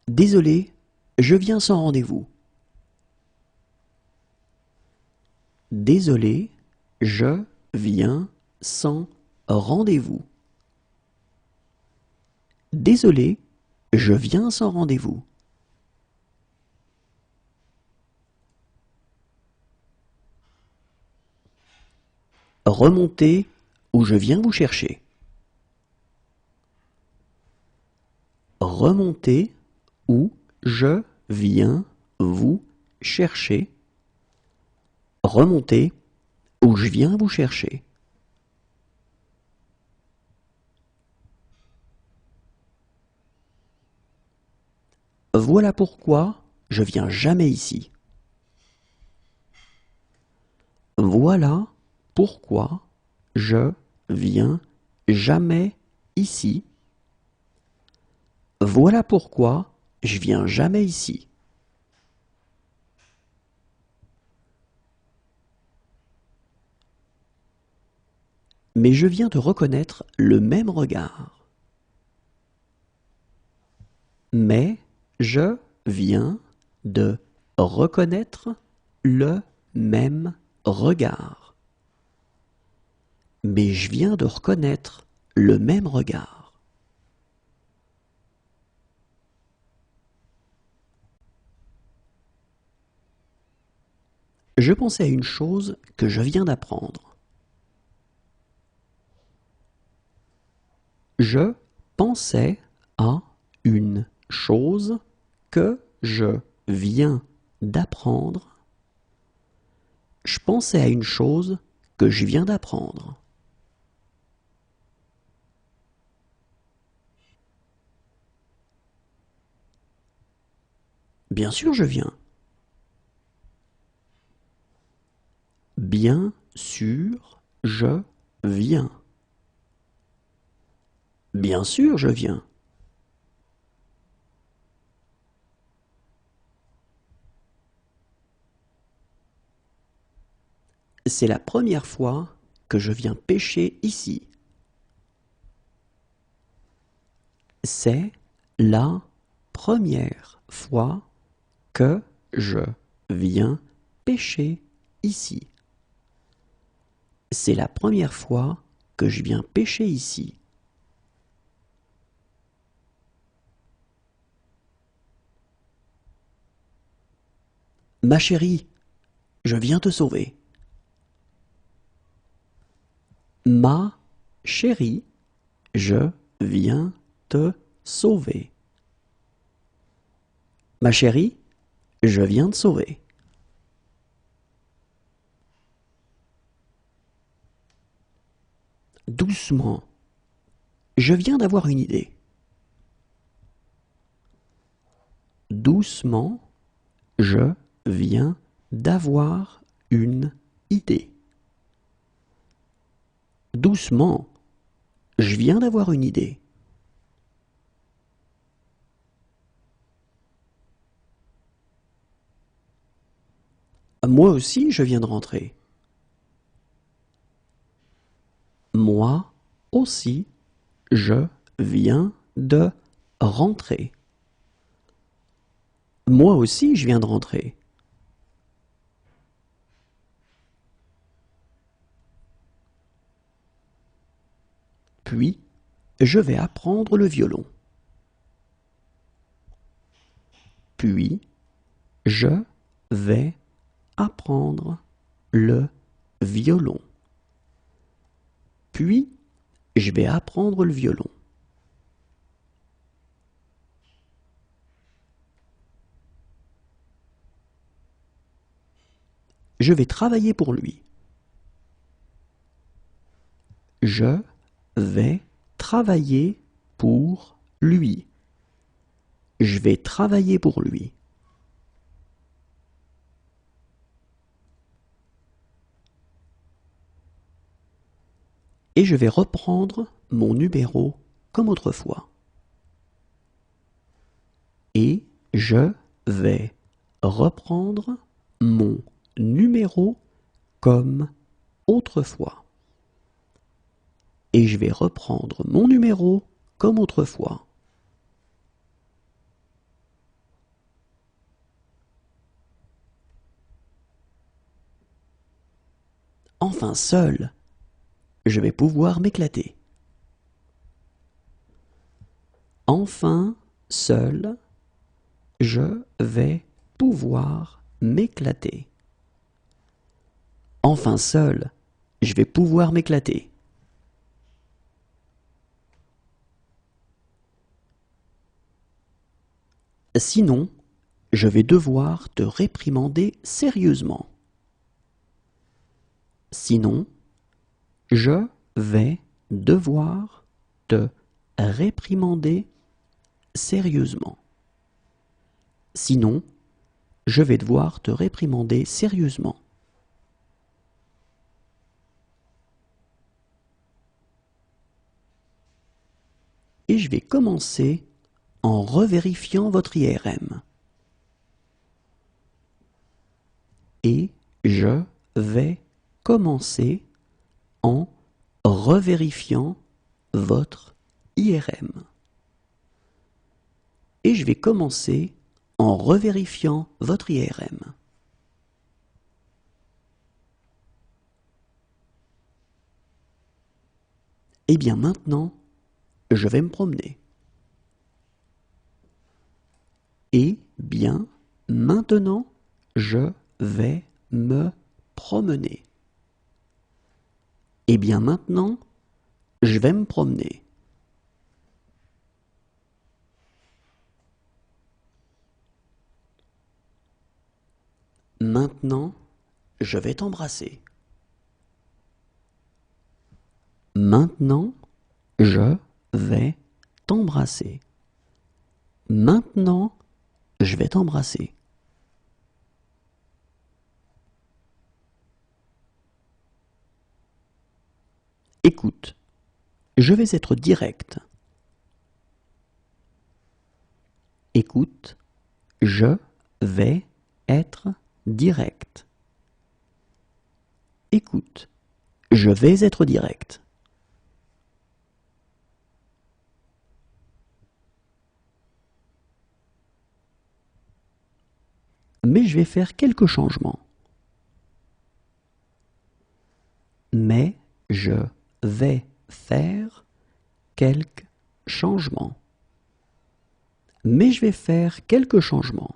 Désolé, je viens sans rendez-vous. Désolé, je viens sans rendez-vous. Désolé, je viens sans rendez-vous. Remontez ou je viens vous chercher. Remontez ou je viens vous chercher. Remontez ou je viens vous chercher. Voilà pourquoi je viens jamais ici. Voilà pourquoi je viens jamais ici. Voilà pourquoi je viens jamais ici. Mais je viens de reconnaître le même regard. Mais je viens de reconnaître le même regard. Mais je viens de reconnaître le même regard. Je pensais à une chose que je viens d'apprendre. Je pensais à une chose que je viens d'apprendre. Je pensais à une chose que je viens d'apprendre. Bien sûr, je viens. Bien sûr, je viens. Bien sûr, je viens. C'est la première fois que je viens pêcher ici. C'est la première fois que je viens pêcher ici. C'est la première fois que je viens pêcher ici. Ma chérie, je viens te sauver. Ma chérie, je viens te sauver. Ma chérie, je viens te sauver. Doucement. Je viens d'avoir une idée. Doucement, je viens d'avoir une idée. Doucement, je viens d'avoir une idée. Moi aussi, je viens de rentrer. Moi aussi, je viens de rentrer. Moi aussi, je viens de rentrer. Puis, je vais apprendre le violon. Puis, je vais apprendre le violon. Puis, je vais apprendre le violon. Je vais travailler pour lui. Je vais travailler pour lui. Je vais travailler pour lui. Et je vais reprendre mon numéro comme autrefois. Et je vais reprendre mon numéro comme autrefois. Et je vais reprendre mon numéro comme autrefois. Enfin seul, je vais pouvoir m'éclater. Enfin seul, je vais pouvoir m'éclater. Enfin seul, je vais pouvoir m'éclater. Sinon, je vais devoir te réprimander sérieusement. Sinon, je vais devoir te réprimander sérieusement. Sinon, je vais devoir te réprimander sérieusement. Et je vais commencer en revérifiant votre IRM. Et je vais commencer en revérifiant votre IRM. Et je vais commencer en revérifiant votre IRM. Et bien maintenant, je vais me promener. Et bien maintenant, je vais me promener. Et bien maintenant, je vais me promener. Maintenant, je vais t'embrasser. Maintenant, je vais t'embrasser. Maintenant, je vais t'embrasser. Écoute, je vais être direct. Écoute, je vais être direct. Écoute, je vais être direct. Mais je vais faire quelques changements. Mais je vais faire quelques changements. Mais je vais faire quelques changements.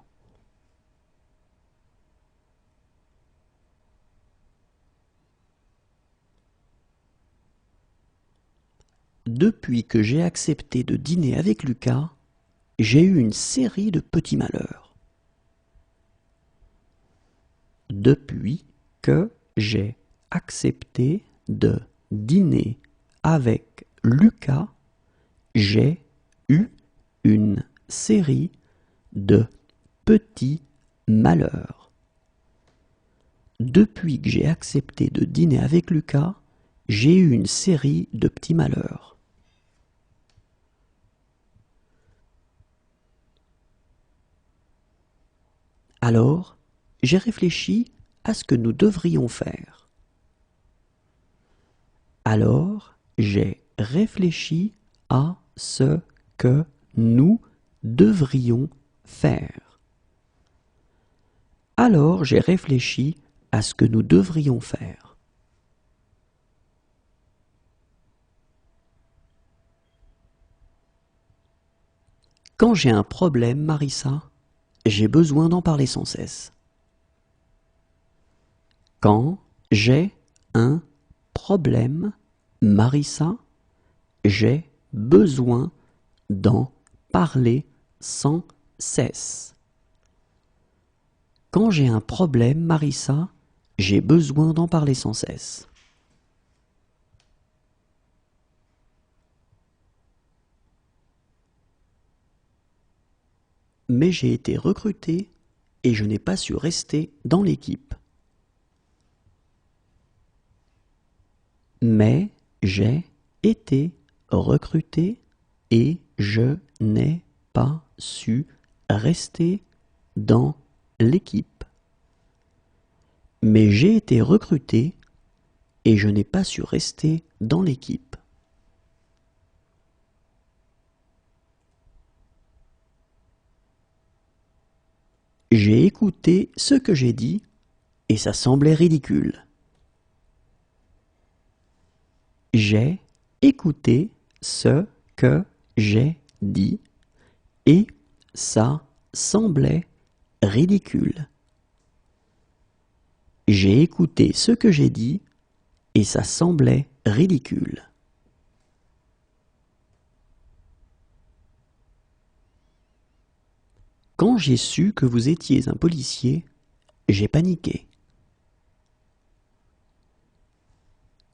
Depuis que j'ai accepté de dîner avec Lucas, j'ai eu une série de petits malheurs. Depuis que j'ai accepté de dîner avec Lucas, j'ai eu une série de petit malheur. Depuis que j'ai accepté de dîner avec Lucas, j'ai eu une série de petits malheurs. Alors, j'ai réfléchi à ce que nous devrions faire. Alors, j'ai réfléchi à ce que nous devrions faire. Alors, j'ai réfléchi à ce que nous devrions faire. Quand j'ai un problème, Marissa, j'ai besoin d'en parler sans cesse. Quand j'ai un problème, Marissa, j'ai besoin d'en parler sans cesse. Quand j'ai un problème, Marissa, j'ai besoin d'en parler sans cesse. Mais j'ai été recruté et je n'ai pas su rester dans l'équipe. Mais j'ai été recruté et je n'ai pas su rester dans l'équipe. Mais j'ai été recruté et je n'ai pas su rester dans l'équipe. J'ai écouté ce que j'ai dit et ça semblait ridicule. J'ai écouté ce que j'ai dit et ça semblait ridicule. J'ai écouté ce que j'ai dit et ça semblait ridicule. Quand j'ai su que vous étiez un policier, j'ai paniqué.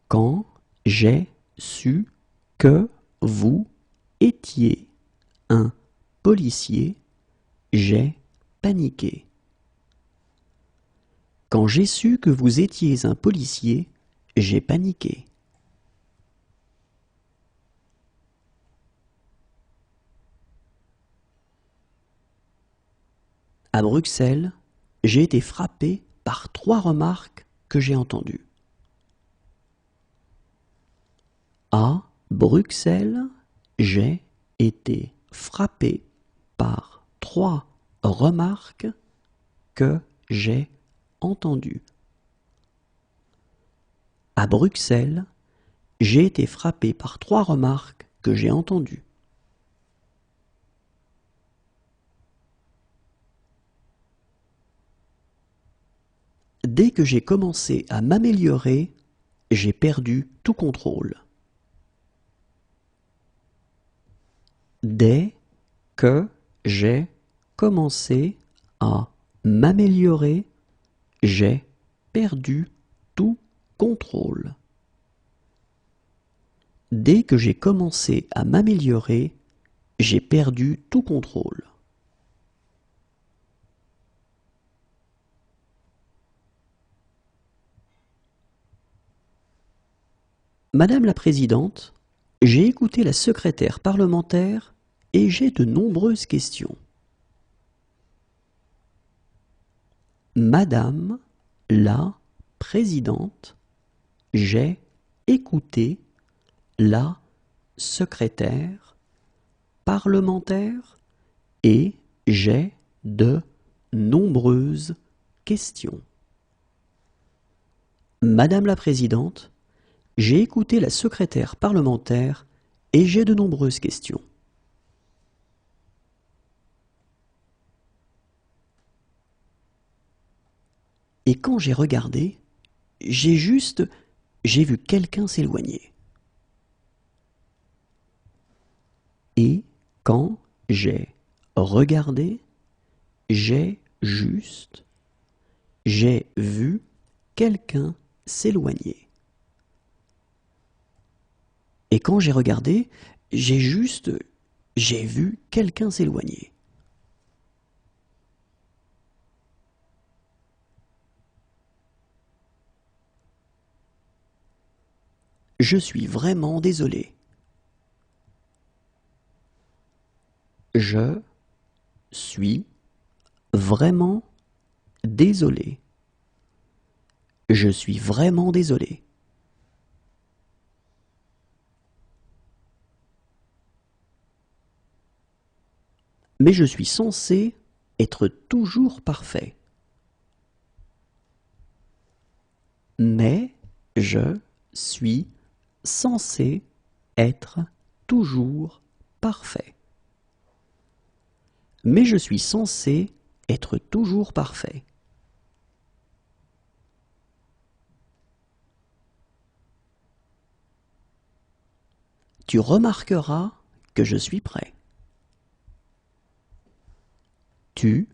Quand j'ai su que vous étiez un policier, j'ai paniqué. Quand j'ai su que vous étiez un policier, j'ai paniqué. À Bruxelles, j'ai été frappé par 3 remarques que j'ai entendues. À Bruxelles, j'ai été frappé par 3 remarques que j'ai entendues. À Bruxelles, j'ai été frappé par 3 remarques que j'ai entendues. Dès que j'ai commencé à m'améliorer, j'ai perdu tout contrôle. Dès que j'ai commencé à m'améliorer, j'ai perdu tout contrôle. Dès que j'ai commencé à m'améliorer, j'ai perdu tout contrôle. Madame la Présidente, j'ai écouté la secrétaire parlementaire et j'ai de nombreuses questions. Madame la Présidente, j'ai écouté la secrétaire parlementaire et j'ai de nombreuses questions. Madame la Présidente, j'ai écouté la secrétaire parlementaire et j'ai de nombreuses questions. Et quand j'ai regardé, j'ai vu quelqu'un s'éloigner. Et quand j'ai regardé, j'ai vu quelqu'un s'éloigner. Et quand j'ai regardé, j'ai vu quelqu'un s'éloigner. Je suis vraiment désolé. Je suis vraiment désolé. Je suis vraiment désolé. Mais je suis censé être toujours parfait. Mais je suis censé être toujours parfait. Mais je suis censé être toujours parfait. Tu remarqueras que je suis prêt. Tu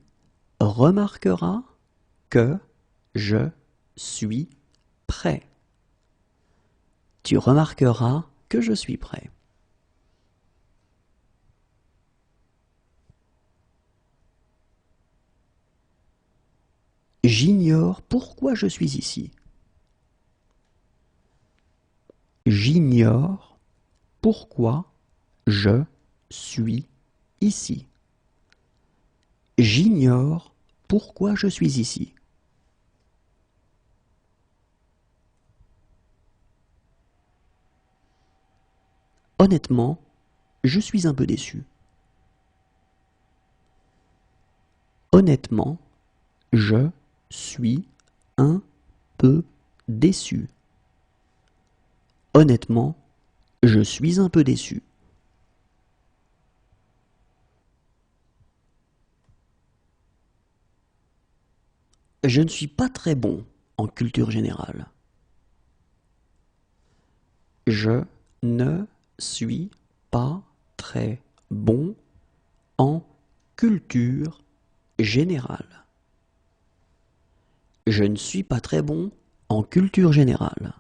remarqueras que je suis prêt. Tu remarqueras que je suis prêt. J'ignore pourquoi je suis ici. J'ignore pourquoi je suis ici. J'ignore pourquoi je suis ici. Honnêtement, je suis un peu déçu. Honnêtement, je suis un peu déçu. Honnêtement, je suis un peu déçu. Je ne suis pas très bon en culture générale. Je ne suis pas très bon en culture générale. Je ne suis pas très bon en culture générale.